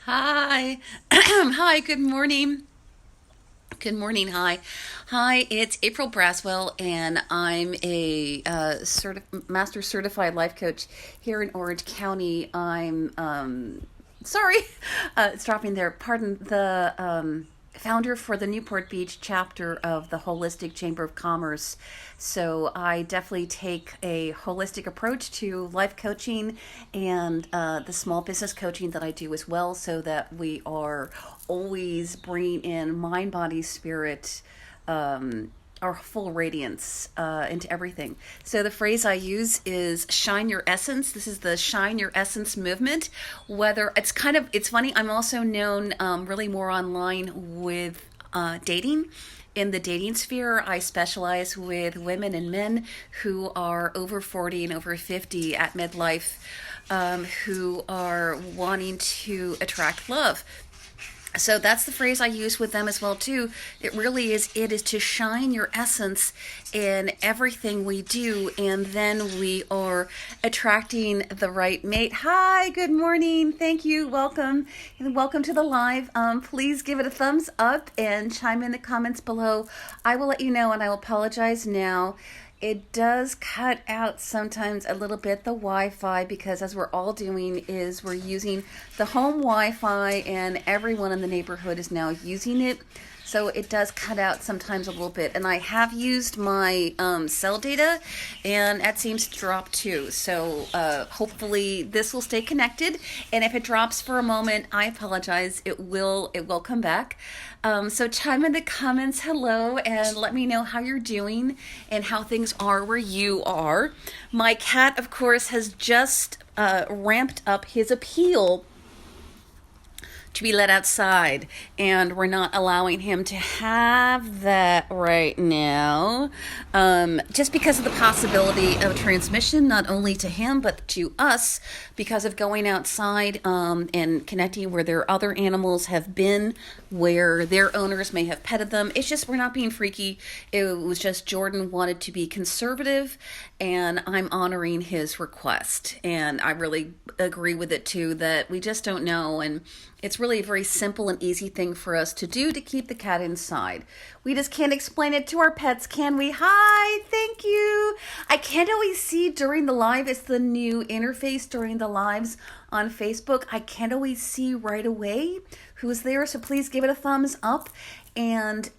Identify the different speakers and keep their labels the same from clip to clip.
Speaker 1: Hi. Hi, good morning. Good morning. Hi. Hi, it's April Braswell, and I'm a master certified life coach here in Orange County. Sorry, it's dropping there. Pardon, the founder for the Newport Beach chapter of the Holistic Chamber of Commerce. So I definitely take a holistic approach to life coaching and the small business coaching that I do as well, so that we are always bringing in mind, body, spirit, our full radiance into everything. So the phrase I use is shine your essence. This is the shine your essence movement. Whether it's funny, I'm also known really more online with dating. In the dating sphere, I specialize with women and men who are over 40 and over 50 at midlife, who are wanting to attract love. So that's the phrase I use with them as well too. It is to shine your essence in everything we do, and then we are attracting the right mate. Hi, good morning. Thank you. Welcome. And welcome to the live. Please give it a thumbs up and chime in the comments below. I will let you know, and I will apologize now. It does cut out sometimes a little bit the Wi-Fi, because as we're all doing is we're using the home Wi-Fi, and everyone in the neighborhood is now using it. So it does cut out sometimes a little bit. And I have used my cell data, and that seems to drop too. So hopefully this will stay connected. And if it drops for a moment, I apologize. It will come back. So chime in the comments, hello, and let me know how you're doing and how things are where you are. My cat, of course, has just ramped up his appeal to be let outside, and we're not allowing him to have that right now, just because of the possibility of transmission, not only to him but to us, because of going outside and connecting where their other animals have been, where their owners may have petted them. It's just, we're not being freaky. It was just Jordan wanted to be conservative, and I'm honoring his request, and I really agree with it too, that we just don't know. And it's really a very simple and easy thing for us to do to keep the cat inside. We just can't explain it to our pets, can we? Hi, thank you. I can't always see during the live. It's the new interface during the lives on Facebook. I can't always see right away who's there, so please give it a thumbs up, and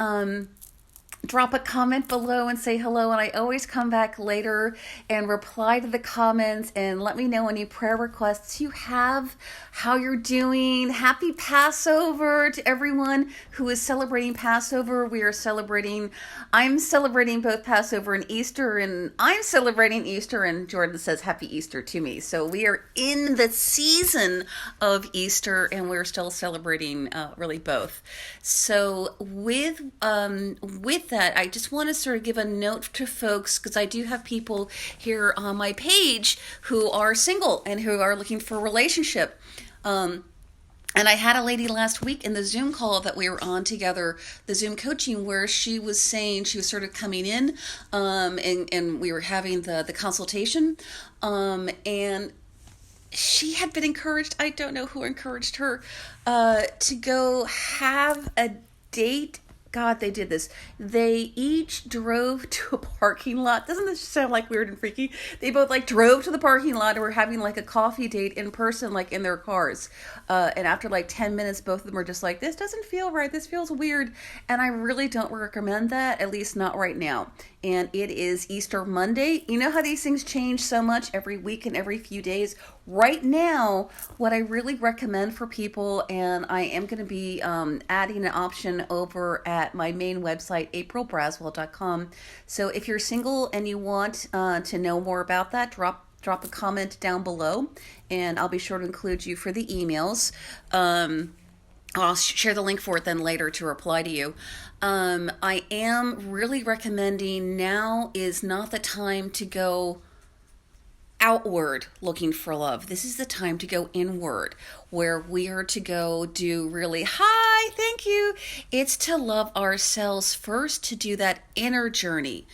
Speaker 1: drop a comment below and say hello. And I always come back later and reply to the comments, and let me know any prayer requests you have, how you're doing. Happy Passover to everyone who is celebrating Passover. I'm celebrating both Passover and Easter, and I'm celebrating Easter, and Jordan says happy Easter to me. So we are in the season of Easter, and we're still celebrating really both. So with that, I just want to sort of give a note to folks, because I do have people here on my page who are single and who are looking for a relationship. And I had a lady last week in the Zoom call that we were on together, the Zoom coaching, where she was saying, she was sort of coming in, and we were having the consultation, and she had been encouraged, I don't know who encouraged her, to go have a date. God, they did this. They each drove to a parking lot. Doesn't this sound like weird and freaky? They both drove to the parking lot and were having a coffee date in person, in their cars. And after 10 minutes, both of them were just like, this doesn't feel right. This feels weird. And I really don't recommend that, at least not right now. And it is Easter Monday. You know how these things change so much every week and every few days. Right now, what I really recommend for people, and I am going to be adding an option over at my main website, aprilbraswell.com. So if you're single and you want to know more about that, drop a comment down below, and I'll be sure to include you for the emails. I'll share the link for it then later to reply to you. I am really recommending now is not the time to go outward looking for love. This is the time to go inward, where we are to go do really, hi, thank you. It's to love ourselves first, to do that inner journey,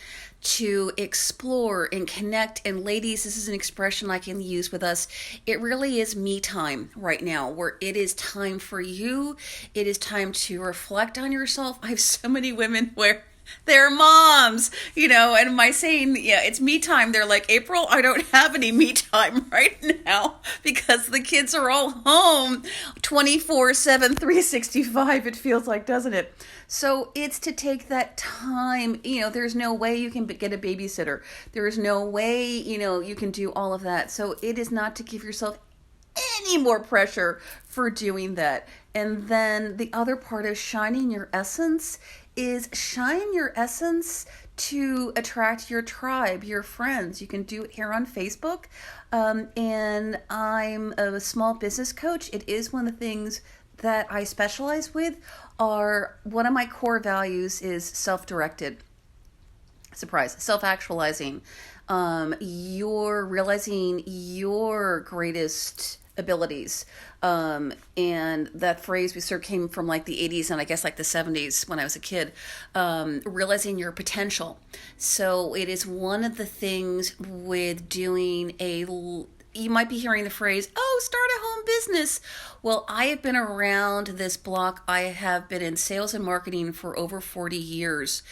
Speaker 1: to explore and connect. And ladies, this is an expression I can use with us. It really is me time right now, where it is time for you. It is time to reflect on yourself. I have so many women where they're moms, and my saying, yeah, it's me time. They're like, April, I don't have any me time right now because the kids are all home 24/7, 365, it feels like, doesn't it? So it's to take that time. There's no way you can get a babysitter. There is no way, you can do all of that. So it is not to give yourself any more pressure for doing that. And then the other part of shining your essence is shine your essence to attract your tribe, your friends. You can do it here on Facebook. And I'm a small business coach. It is one of the things that I specialize with. One of my core values is self-directed. Surprise, self-actualizing. You're realizing your greatest abilities. And that phrase we sort of came from like the 80s and I guess like the 70s when I was a kid, realizing your potential. So it is one of the things with doing you might be hearing the phrase, oh, start a home business. Well, I have been around this block. I have been in sales and marketing for over 40 years,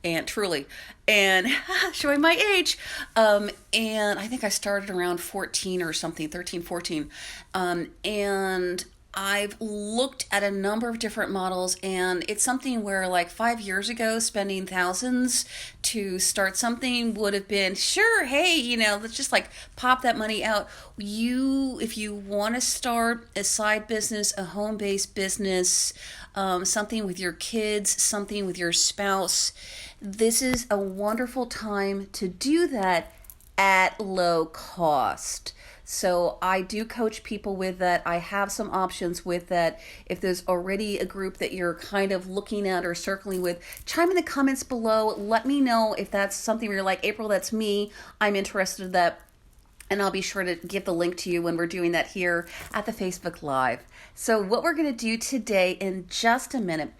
Speaker 1: and truly, and showing my age. And I think I started around 14 or something, 13, 14. And I've looked at a number of different models, and it's something where like 5 years ago, spending thousands to start something would have been, sure, hey, let's just like pop that money out. If you want to start a side business, a home-based business, something with your kids, something with your spouse, this is a wonderful time to do that at low cost. So I do coach people with that. I have some options with that. If there's already a group that you're kind of looking at or circling with, chime in the comments below. Let me know if that's something where you're like, April, that's me. I'm interested in that. And I'll be sure to give the link to you when we're doing that here at the Facebook Live. So what we're going to do today in just a minute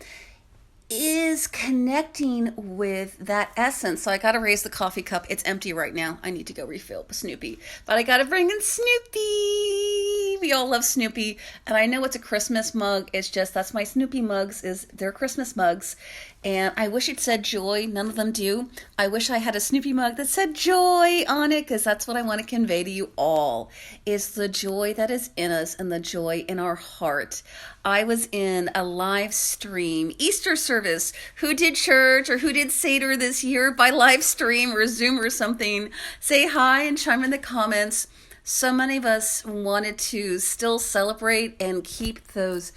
Speaker 1: is connecting with that essence. So I got to raise the coffee cup. It's empty right now. I need to go refill with Snoopy. But I got to bring in Snoopy. We all love Snoopy. And I know it's a Christmas mug. It's just, that's my Snoopy mugs. They're Christmas mugs. And I wish it said joy. None of them do. I wish I had a Snoopy mug that said joy on it, because that's what I want to convey to you all, is the joy that is in us and the joy in our heart. I was in a live stream Easter service. Who did church or who did Seder this year by live stream or Zoom or something? Say hi and chime in the comments. So many of us wanted to still celebrate and keep this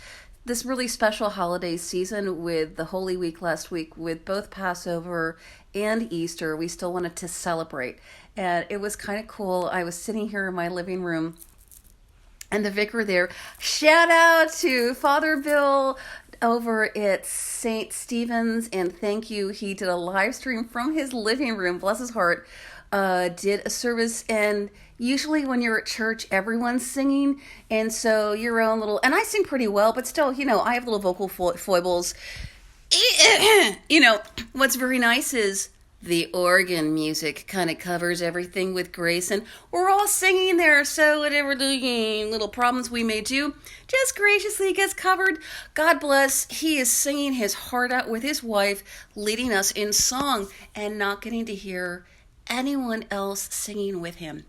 Speaker 1: really special holiday season with the Holy Week last week, with both Passover and Easter. We still wanted to celebrate. And it was kind of cool. I was sitting here in my living room, and the vicar there, shout out to Father Bill over at St. Stephen's, and thank you. He did a live stream from his living room, bless his heart, did a service. And usually when you're at church, everyone's singing, and so your own little, and I sing pretty well, but still, I have little vocal foibles. What's very nice is the organ music kind of covers everything with grace, and we're all singing there, so whatever little problems we may do, just graciously gets covered. God bless. He is singing his heart out with his wife, leading us in song, and not getting to hear anyone else singing with him.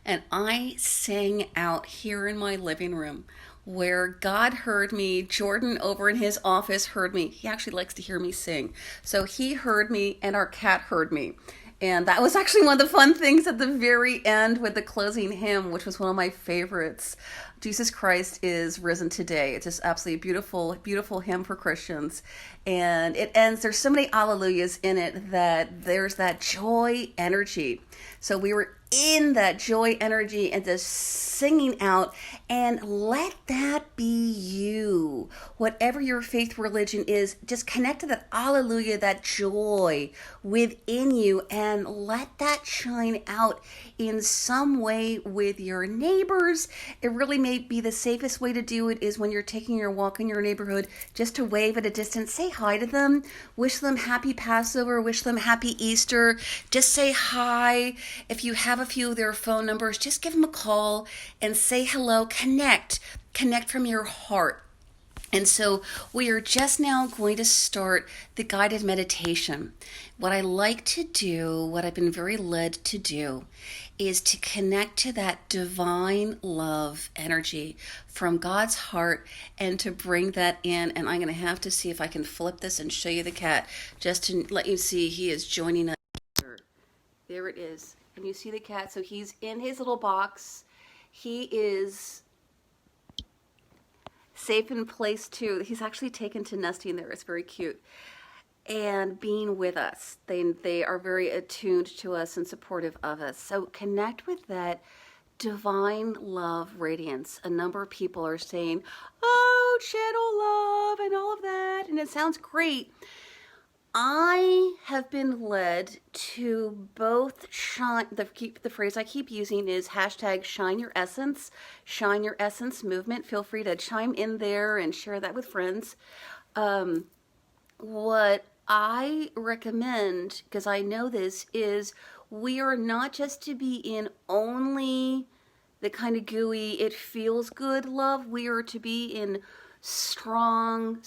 Speaker 1: And I sang out here in my living room, where God heard me. Jordan over in his office heard me. He actually likes to hear me sing. So he heard me, and our cat heard me. And that was actually one of the fun things at the very end with the closing hymn, which was one of my favorites. Jesus Christ is risen today. It's just absolutely beautiful, beautiful hymn for Christians. And it ends, there's so many alleluias in it that there's that joy energy. So we were in that joy energy and just singing out, and let that be you. Whatever your faith religion is, just connect to that alleluia, that joy within you, and let that shine out in some way with your neighbors. It really may be the safest way to do it is when you're taking your walk in your neighborhood, just to wave at a distance, say hi to them, wish them happy Passover, wish them happy Easter, just say hi. If you have a few of their phone numbers, just give them a call and say hello, connect from your heart. And so we are just now going to start the guided meditation. What I like to do, what I've been very led to do, is to connect to that divine love energy from God's heart and to bring that in. And I'm going to have to see if I can flip this and show you the cat just to let you see he is joining us. There it is. And you see the cat. So he's in his little box. He is safe in place too. He's actually taken to nesting there. It's very cute. And being with us. They are very attuned to us and supportive of us. So connect with that divine love radiance. A number of people are saying, oh, channel love and all of that. And it sounds great. I have been led to both shine, the phrase I keep using is hashtag shine your essence movement. Feel free to chime in there and share that with friends. What I recommend, because I know this, is we are not just to be in only the kind of gooey, it feels good love. We are to be in strong.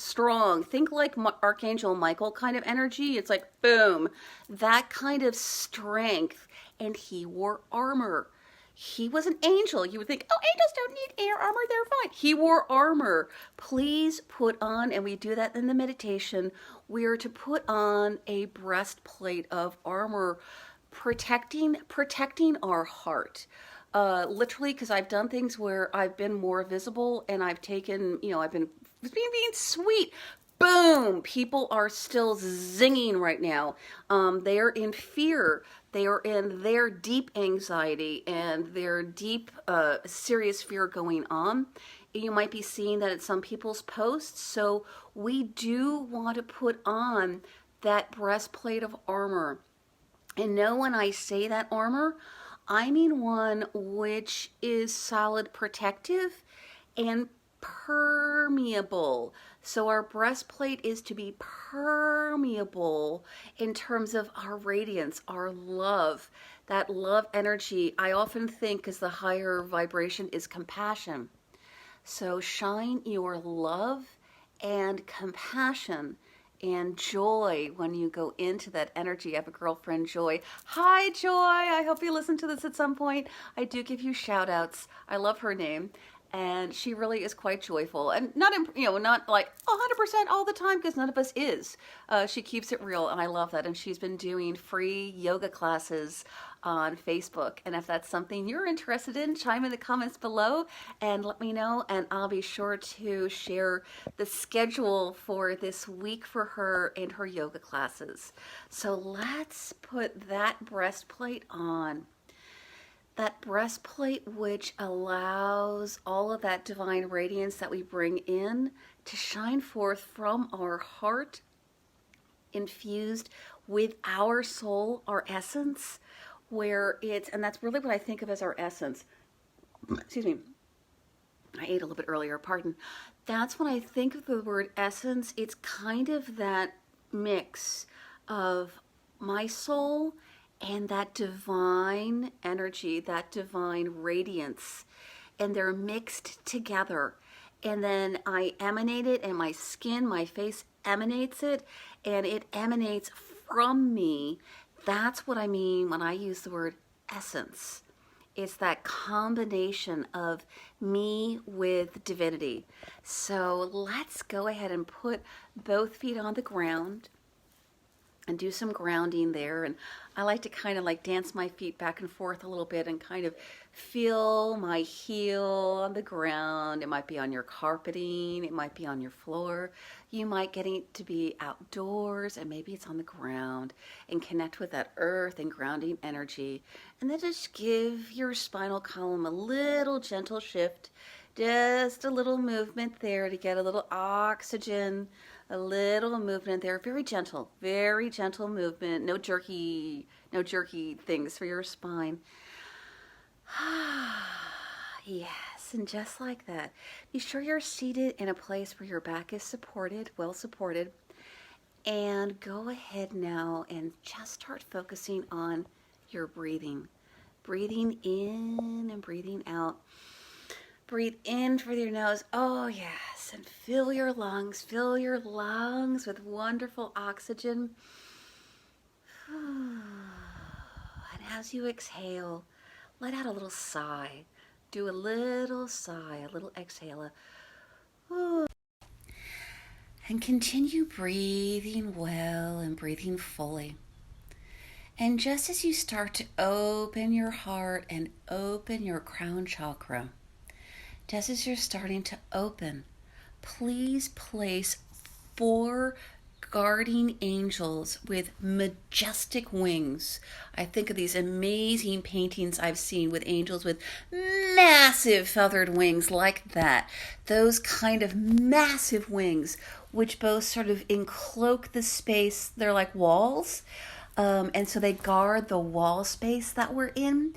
Speaker 1: Think like Archangel Michael kind of energy. It's like, boom, that kind of strength. And he wore armor. He was an angel. You would think, oh, angels don't need air armor. They're fine. He wore armor. Please put on, and we do that in the meditation, we are to put on a breastplate of armor, protecting our heart. Literally, because I've done things where I've been more visible and I've taken, I've been being sweet. Boom! People are still zinging right now. They are in fear. They are in their deep anxiety and their deep, serious fear going on. You might be seeing that in some people's posts. So we do want to put on that breastplate of armor. And know when I say that armor, I mean one which is solid, protective, and permeable. So our breastplate is to be permeable in terms of our radiance, our love, that love energy. I often think, because the higher vibration is compassion. So shine your love and compassion and joy when you go into that energy. I have a girlfriend, Joy. Hi, Joy. I hope you listen to this at some point. I do give you shout outs. I love her name. And she really is quite joyful, and not like 100% all the time, because none of us is. She keeps it real, and I love that. And she's been doing free yoga classes on Facebook. And if that's something you're interested in, chime in the comments below and let me know. And I'll be sure to share the schedule for this week for her and her yoga classes. So let's put that breastplate on. That breastplate which allows all of that divine radiance that we bring in to shine forth from our heart, infused with our soul, our essence, and that's really what I think of as our essence. Excuse me. I ate a little bit earlier, pardon. That's when I think of the word essence. It's kind of that mix of my soul and that divine energy, that divine radiance, and they're mixed together. And then I emanate it, and my skin, my face emanates it, and it emanates from me. That's what I mean when I use the word essence. It's that combination of me with divinity. So let's go ahead and put both feet on the ground and do some grounding there. And I like to kind of like dance my feet back and forth a little bit and kind of feel my heel on the ground. It might be on your carpeting, it might be on your floor. You might get it to be outdoors, and maybe it's on the ground, and connect with that earth and grounding energy. And then just give your spinal column a little gentle shift, just a little movement there to get a little oxygen, a little movement there. Very gentle movement. No jerky things for your spine. Yes. and just like that. Be sure you're seated in a place where your back is supported, well supported. And go ahead now and just start focusing on your breathing. Breathing in and breathing out. Breathe in through your nose. Oh, yes. And fill your lungs. Fill your lungs with wonderful oxygen. And as you exhale, let out a little sigh. Do a little sigh, a little exhale. And continue breathing well and breathing fully. And just as you start to open your heart and open your crown chakra, just as you're starting to open, please place 4 guardian angels with majestic wings. I think of these amazing paintings I've seen with angels with massive feathered wings like that. Those kind of massive wings, which both sort of encloak the space. They're like walls. And so they guard the wall space that we're in.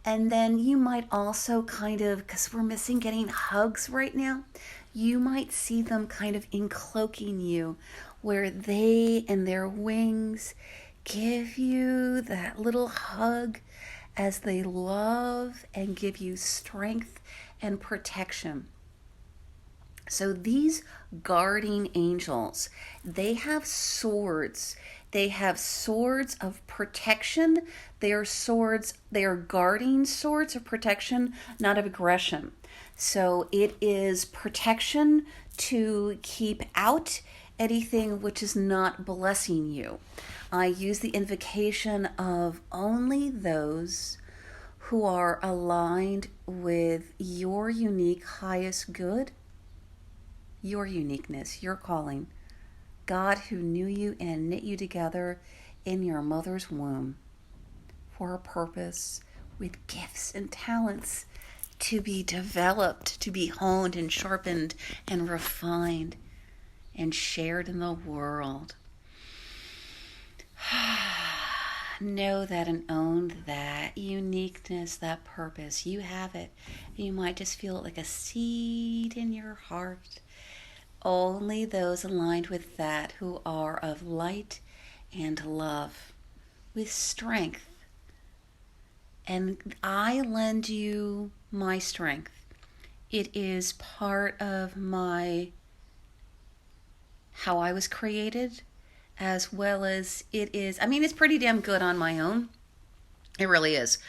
Speaker 1: And then you might also kind of, because we're missing getting hugs right now, you might see them kind of encloaking you, where they and their wings give you that little hug as they love and give you strength and protection. So these guarding angels, they have swords. They have swords of protection. They are guarding swords of protection, not of aggression. So it is protection to keep out anything which is not blessing you. I use the invocation of only those who are aligned with your unique highest good, your uniqueness, your calling. God who knew you and knit you together in your mother's womb for a purpose, with gifts and talents to be developed, to be honed and sharpened and refined and shared in the world. Know that and own that uniqueness, that purpose. You have it. You might just feel it like a seed in your heart. Only those aligned with that who are of light and love, with strength. And I lend you my strength. It is part of how I was created, as well as it's pretty damn good on my own. It really is.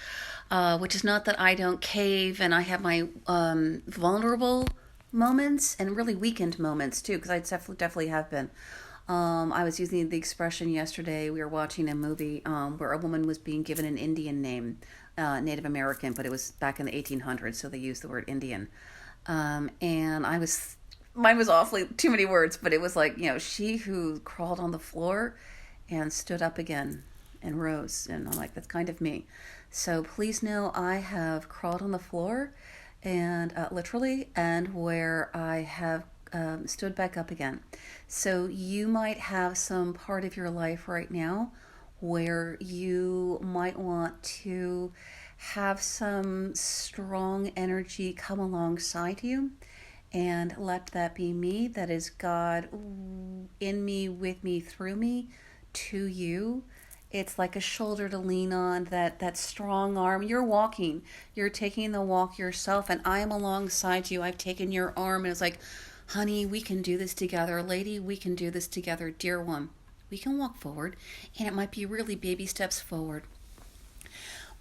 Speaker 1: Which is not that I don't cave, and I have my vulnerable moments and really weakened moments too, because I definitely have been. I was using the expression yesterday. We were watching a movie where a woman was being given an Indian name, Native American, but it was back in the 1800s, so they used the word Indian. And mine was awfully too many words, but it was like, she who crawled on the floor and stood up again and rose. And I'm like, that's kind of me. So please know I have crawled on the floor, and literally, and where I have stood back up again. So you might have some part of your life right now where you might want to have some strong energy come alongside you, and let that be me. That is God in me, with me, through me, to you. It's like a shoulder to lean on, that strong arm. You're walking. You're taking the walk yourself, and I am alongside you. I've taken your arm, and it's like, honey, we can do this together. Lady, we can do this together. Dear one, we can walk forward, and it might be really baby steps forward.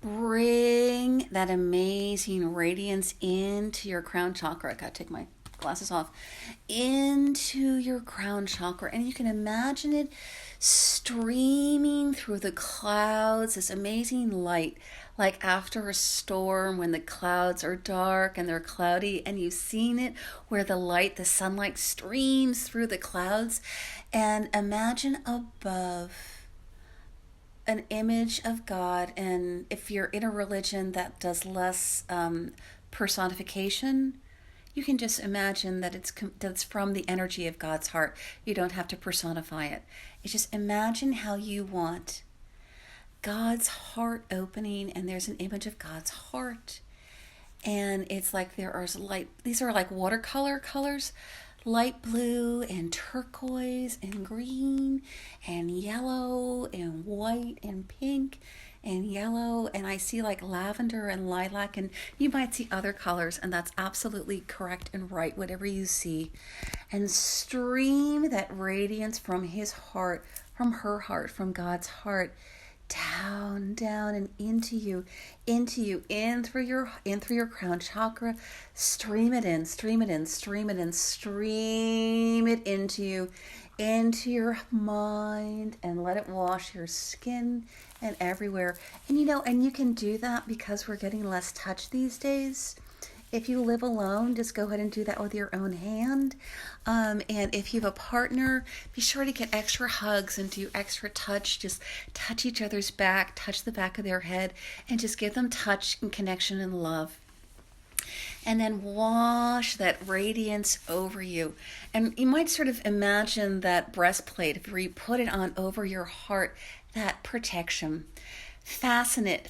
Speaker 1: Bring that amazing radiance into your crown chakra. I gotta take my glasses off. Into your crown chakra, and you can imagine it streaming through the clouds, this amazing light, like after a storm when the clouds are dark and they're cloudy, and you've seen it where the sunlight streams through the clouds. And imagine above an image of God. And if you're in a religion that does less personification, you can just imagine that it's from the energy of God's heart. You don't have to personify it. It's just imagine how you want God's heart opening, and there's an image of God's heart. And it's like there are light, these are like watercolor colors, light blue and turquoise and green and yellow and white and pink and yellow, and I see like lavender and lilac, and you might see other colors, and that's absolutely correct and right, whatever you see. And stream that radiance from his heart, from her heart, from God's heart, down, down, and into you, in through your crown chakra. Stream it in, stream it in, stream it in, stream it into your mind, and let it wash your skin and everywhere. And and you can do that because we're getting less touch these days. If you live alone, just go ahead and do that with your own hand. And if you have a partner, be sure to get extra hugs and do extra touch. Just touch each other's back, touch the back of their head, and just give them touch and connection and love. And then wash that radiance over you. And you might sort of imagine that breastplate, if you put it on over your heart, that protection. Fasten it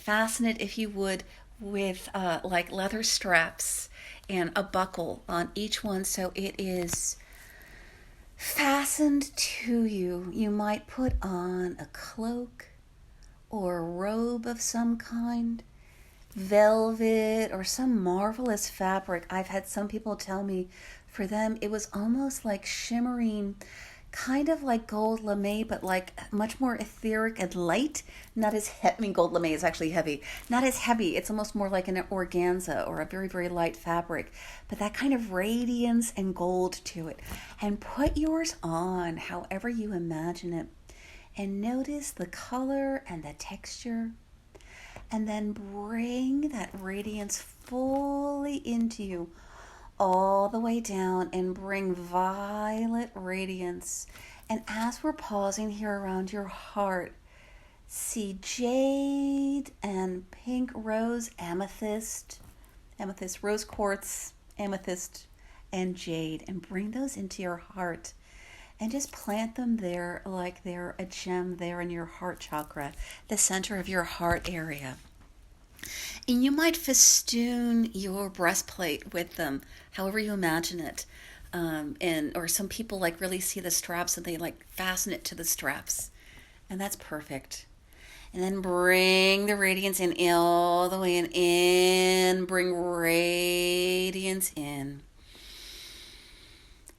Speaker 1: if you would, with like leather straps and a buckle on each one, so it is fastened to you. You might put on a cloak or a robe of some kind, velvet or some marvelous fabric. I've had some people tell me for them it was almost like shimmering, kind of like gold lame, but like much more etheric and light. Not as gold lame is actually heavy. Not as heavy. It's almost more like an organza or a very, very light fabric, but that kind of radiance and gold to it. And put yours on however you imagine it, and notice the color and the texture. And then bring that radiance fully into you, all the way down, and bring violet radiance. And as we're pausing here around your heart, see jade and pink rose, amethyst, rose quartz, amethyst, and jade, and bring those into your heart. And just plant them there like they're a gem there in your heart chakra, the center of your heart area. And you might festoon your breastplate with them, however you imagine it. Or some people like really see the straps and they like fasten it to the straps. And that's perfect. And then bring the radiance in all the way in. Bring radiance in.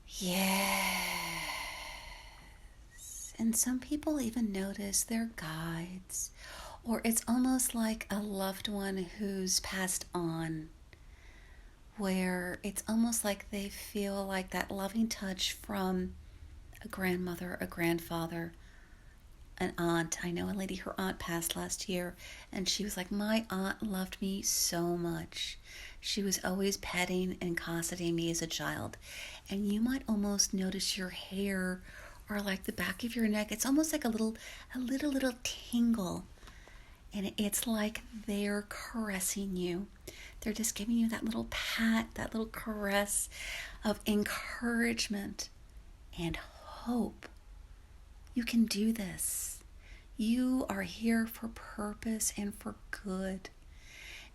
Speaker 1: Yes. And some people even notice their guides, or it's almost like a loved one who's passed on, where it's almost like they feel like that loving touch from a grandmother, a grandfather, an aunt. I know a lady, her aunt passed last year, and she was like, my aunt loved me so much. She was always petting and cosseting me as a child. And you might almost notice your hair or like the back of your neck. It's almost like a little tingle. And it's like they're caressing you. They're just giving you that little pat, that little caress of encouragement and hope. You can do this. You are here for purpose and for good.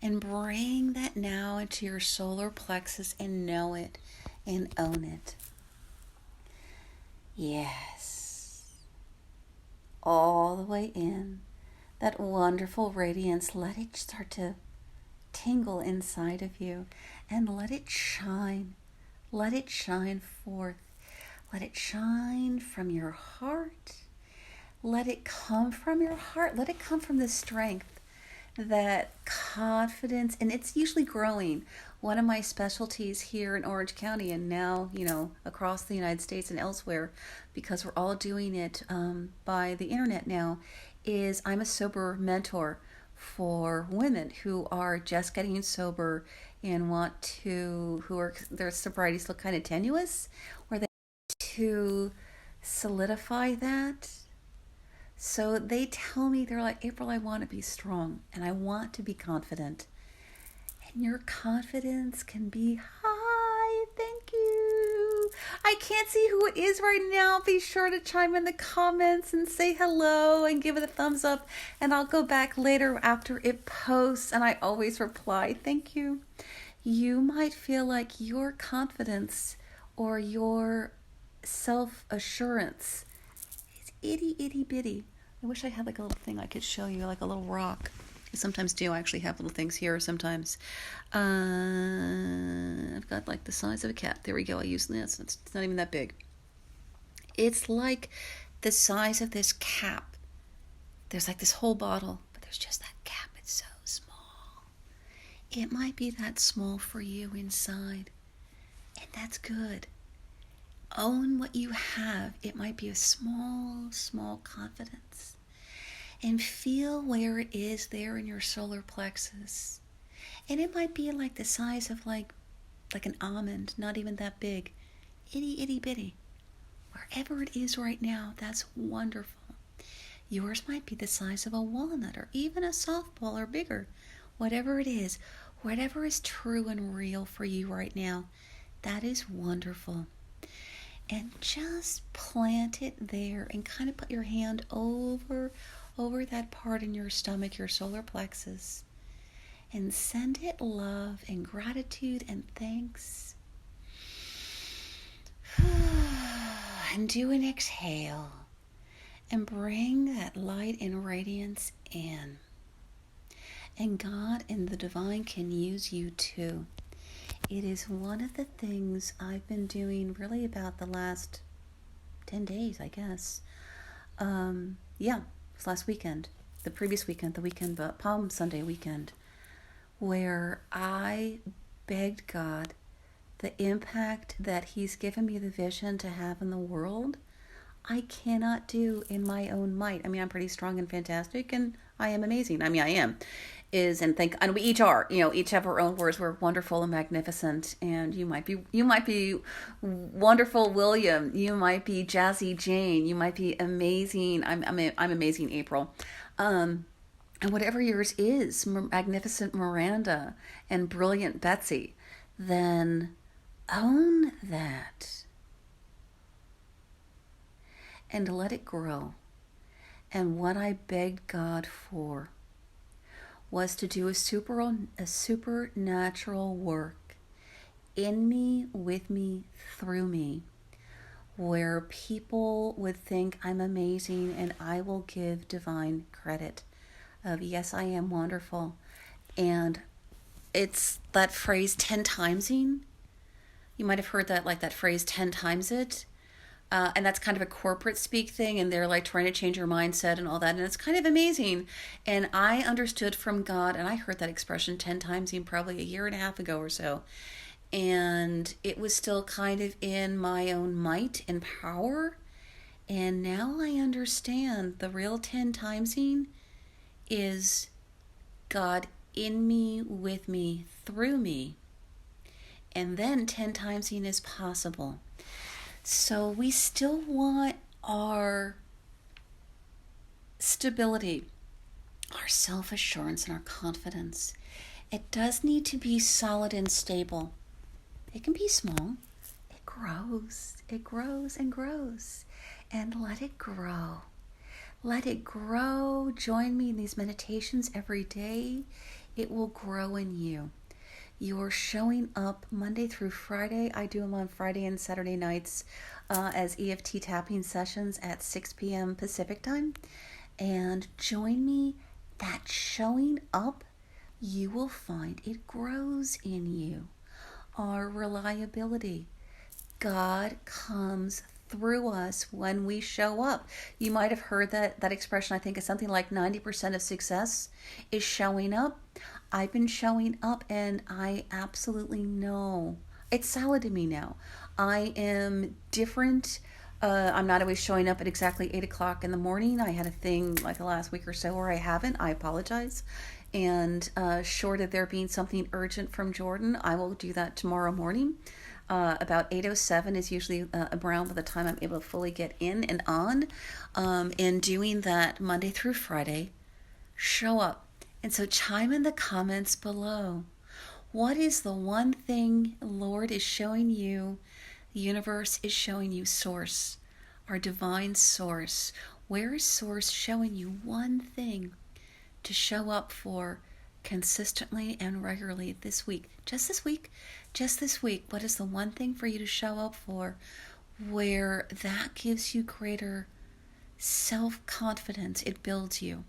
Speaker 1: And bring that now into your solar plexus and know it and own it. Yes. All the way in. That wonderful radiance, let it start to tingle inside of you, and let it shine. Let it shine forth. Let it shine from your heart. Let it come from your heart. Let it come from the strength, that confidence, and it's usually growing. One of my specialties here in Orange County, and now, across the United States and elsewhere, because we're all doing it by the internet now, is I'm a sober mentor for women who are just getting sober and their sobriety still kind of tenuous, or they want to solidify that. So they tell me, they're like, April, I want to be strong and I want to be confident. And your confidence can be high. Thank you. I can't see who it is right now. Be sure to chime in the comments and say hello and give it a thumbs up. And I'll go back later after it posts, and I always reply. Thank you. You might feel like your confidence or your self assurance is itty itty bitty. I wish I had like a little thing I could show you, like a little rock. I sometimes do actually have little things here sometimes. I've got like the size of a cat. There we go. I use this. It's not even that big. It's like the size of this cap. There's like this whole bottle, but there's just that cap. It's so small. It might be that small for you inside, and that's good. Own what you have. It might be a small, small confidence. And feel where it is there in your solar plexus. And it might be like the size of like an almond, not even that big. Itty, itty, bitty. Wherever it is right now, that's wonderful. Yours might be the size of a walnut or even a softball or bigger. Whatever it is, whatever is true and real for you right now, that is wonderful. And just plant it there and kind of put your hand over that part in your stomach, your solar plexus, and send it love and gratitude and thanks. And do an exhale and bring that light and radiance in. And God and the divine can use you too. It is one of the things I've been doing really about the last 10 days, I guess. It was last weekend, the previous weekend, the weekend, but Palm Sunday weekend, where I begged God the impact that He's given me the vision to have in the world, I cannot do in my own might. I mean, I'm pretty strong and fantastic, and I am amazing. I mean, I am. And we each are, each have our own words. We're wonderful and magnificent. And you might be wonderful, William. You might be Jazzy Jane. You might be amazing. I'm amazing, April. And whatever yours is, magnificent Miranda and brilliant Betsy, then own that and let it grow. And what I begged God for was to do a supernatural work in me, with me, through me, where people would think I'm amazing and I will give divine credit of, yes, I am wonderful. And it's that phrase 10 timesing. You might have heard that, like that phrase 10 times it. And that's kind of a corporate speak thing, and they're like trying to change your mindset and all that, and it's kind of amazing. And I understood from God, and I heard that expression 10 times in probably a year and a half ago or so, and it was still kind of in my own might and power. And now I understand the real 10 timesing is God in me, with me, through me, and then 10 timesing is possible. So we still want our stability, our self-assurance, and our confidence. It does need to be solid and stable. It can be small. It grows and grows. And let it grow. Let it grow. Join me in these meditations every day. It will grow in you. You're showing up Monday through Friday. I do them on Friday and Saturday nights as EFT tapping sessions at 6 p.m. Pacific time. And join me. That showing up, you will find it grows in you. Our reliability. God comes through us when we show up. You might have heard that expression. I think is something like 90% of success is showing up. I've been showing up, and I absolutely know it's solid to me now. I am different. I'm not always showing up at exactly 8 o'clock in the morning. I had a thing like the last week or so where I haven't. I apologize. And short of there being something urgent from Jordan, I will do that tomorrow morning. About 8:07 is usually around by the time I'm able to fully get in and on. And doing that Monday through Friday, show up. And so chime in the comments below. What is the one thing Lord is showing you, the universe is showing you, Source, our divine Source? Where is Source showing you one thing to show up for consistently and regularly this week, just this week, what is the one thing for you to show up for where that gives you greater self-confidence? It builds you.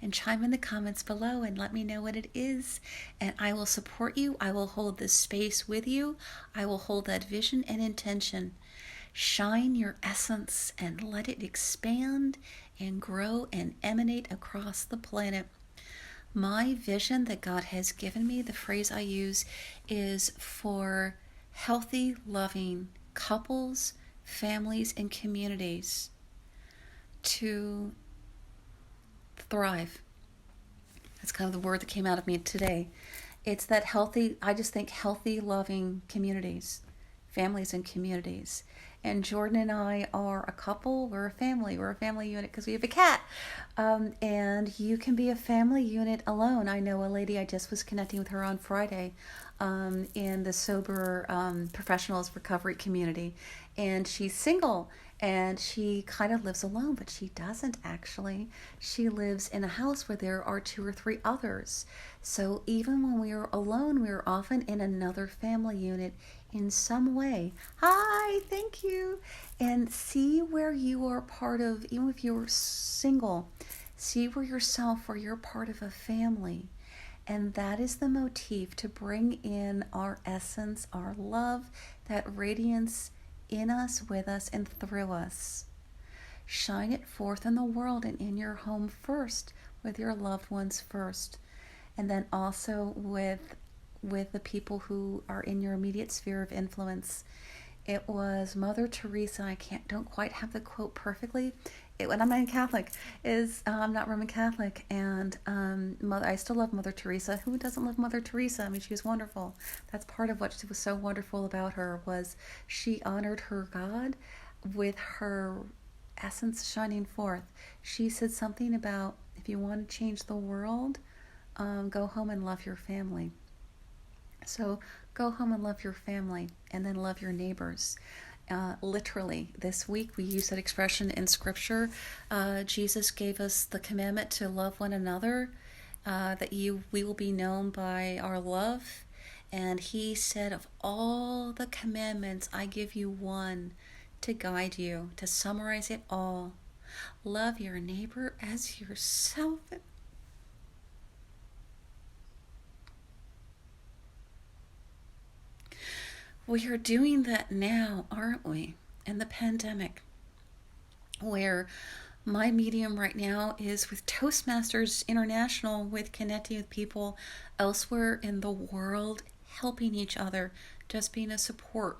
Speaker 1: And chime in the comments below and let me know what it is. And I will support you. I will hold this space with you. I will hold that vision and intention. Shine your essence and let it expand and grow and emanate across the planet. My vision that God has given me, the phrase I use, is for healthy, loving couples, families, and communities to thrive. That's kind of the word that came out of me today. It's that healthy, I just think healthy, loving communities, families and communities. And Jordan and I are a couple. We're a family unit because we have a cat. And you can be a family unit alone. I know a lady, I just was connecting with her on Friday in the sober professionals recovery community. And she's single and she kind of lives alone, but she doesn't actually. She lives in a house where there are 2 or 3 others. So even when we are alone, we are often in another family unit in some way. Hi, thank you. And see where you are part of, even if you're single, see where yourself, where you're part of a family. And that is the motif, to bring in our essence, our love, that radiance in us, with us, and through us. Shine it forth in the world and in your home first, with your loved ones first, and then also with the people who are in your immediate sphere of influence. It was Mother Teresa. Don't quite have the quote perfectly. When I'm not Catholic, I'm not Roman Catholic, and I still love Mother Teresa. Who doesn't love Mother Teresa? I mean, she was wonderful. That's part of what was so wonderful about her, was she honored her God with her essence shining forth. She said something about, if you want to change the world, go home and love your family. So go home and love your family, and then love your neighbors. Literally, this week we use that expression in Scripture. Jesus gave us the commandment to love one another, that we will be known by our love. And he said, of all the commandments, I give you one to guide you, to summarize it all. Love your neighbor as yourself. We are doing that now, aren't we? In the pandemic, where my medium right now is with Toastmasters International, with connecting with people elsewhere in the world, helping each other, just being a support.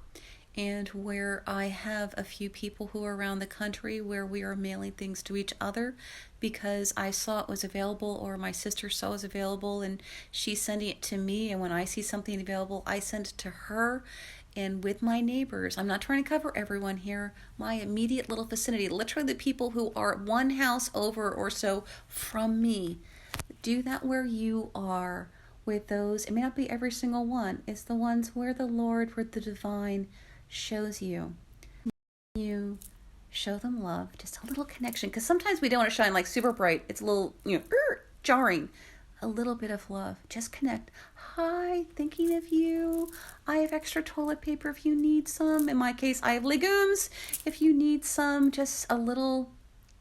Speaker 1: And where I have a few people who are around the country where we are mailing things to each other because I saw it was available, or my sister saw it was available and she's sending it to me. And when I see something available, I send it to her. And with my neighbors, I'm not trying to cover everyone here, my immediate little vicinity, literally the people who are one house over or so from me. Do that where you are, with those. It may not be every single one. It's the ones where the Lord, where the divine shows you. You show them love, just a little connection. Because sometimes we don't want to shine like super bright. It's a little, jarring. A little bit of love. Just connect. Hi, thinking of you. I have extra toilet paper if you need some. In my case, I have legumes. If you need some, just a little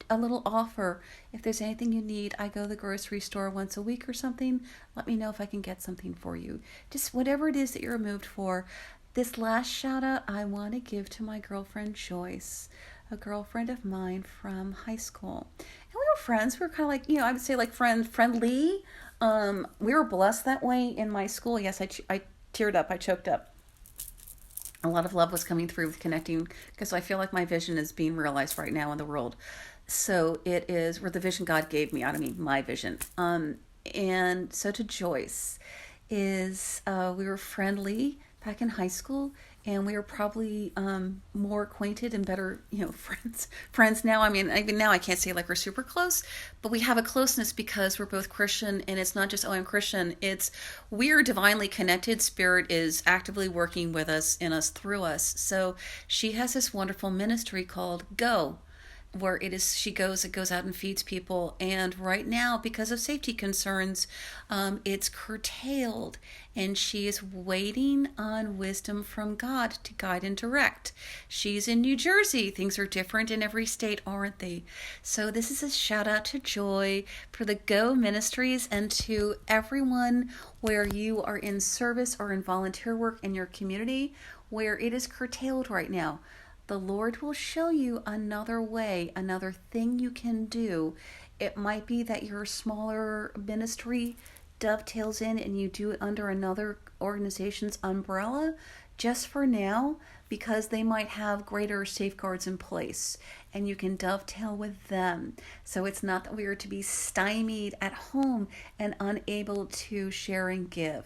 Speaker 1: offer. If there's anything you need, I go to the grocery store once a week or something. Let me know if I can get something for you. Just whatever it is that you're moved for. This last shout out I want to give to my girlfriend Joyce, a girlfriend of mine from high school. And we were friends. We were kind of like, I would say like friendly. We were blessed that way in my school. Yes, I teared up. I choked up. A lot of love was coming through with connecting, because I feel like my vision is being realized right now in the world. So it is where the vision God gave me. I don't mean my vision. And so to Joyce is, we were friendly back in high school, and we were probably more acquainted and better, friends now. I mean, even now I can't say like we're super close, but we have a closeness because we're both Christian, and it's not just, oh, I'm Christian. It's we're divinely connected. Spirit is actively working with us, in us, through us. So she has this wonderful ministry called Go. where it goes out and feeds people. And right now, because of safety concerns, it's curtailed, and she is waiting on wisdom from God to guide and direct. She's in New Jersey. Things are different in every state, aren't they? So this is a shout out to Joy for the Go Ministries, and to everyone where you are in service or in volunteer work in your community where it is curtailed right now. The Lord will show you another way, another thing you can do. It might be that your smaller ministry dovetails in and you do it under another organization's umbrella just for now, because they might have greater safeguards in place and you can dovetail with them. So it's not that we are to be stymied at home and unable to share and give.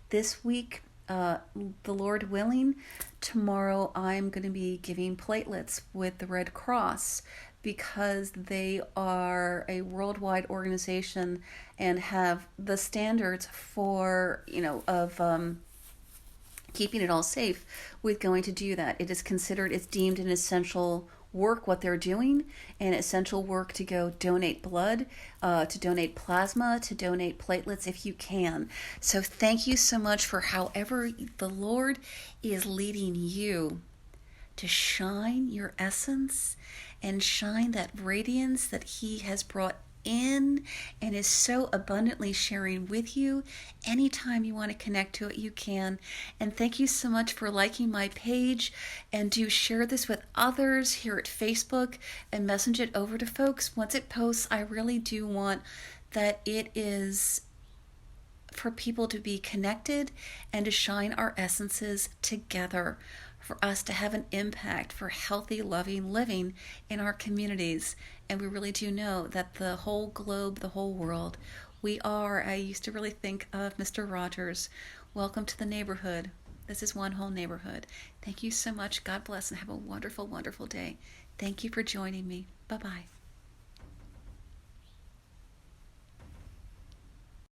Speaker 1: This week, the Lord willing, tomorrow I'm going to be giving platelets with the Red Cross, because they are a worldwide organization and have the standards for, of keeping it all safe with going to do that. It is considered, it's deemed an essential work what they're doing, an essential work to go donate blood, to donate plasma, to donate platelets if you can. So thank you so much for however the Lord is leading you to shine your essence and shine that radiance that He has brought in and is so abundantly sharing with you. Anytime you want to connect to it, you can. And thank you so much for liking my page, and do share this with others here at Facebook and message it over to folks. Once it posts, I really do want that it is for people to be connected and to shine our essences together, for us to have an impact for healthy, loving living in our communities. And we really do know that the whole globe, the whole world, I used to really think of Mr. Rogers. Welcome to the neighborhood. This is one whole neighborhood. Thank you so much. God bless, and have a wonderful, wonderful day. Thank you for joining me. Bye-bye.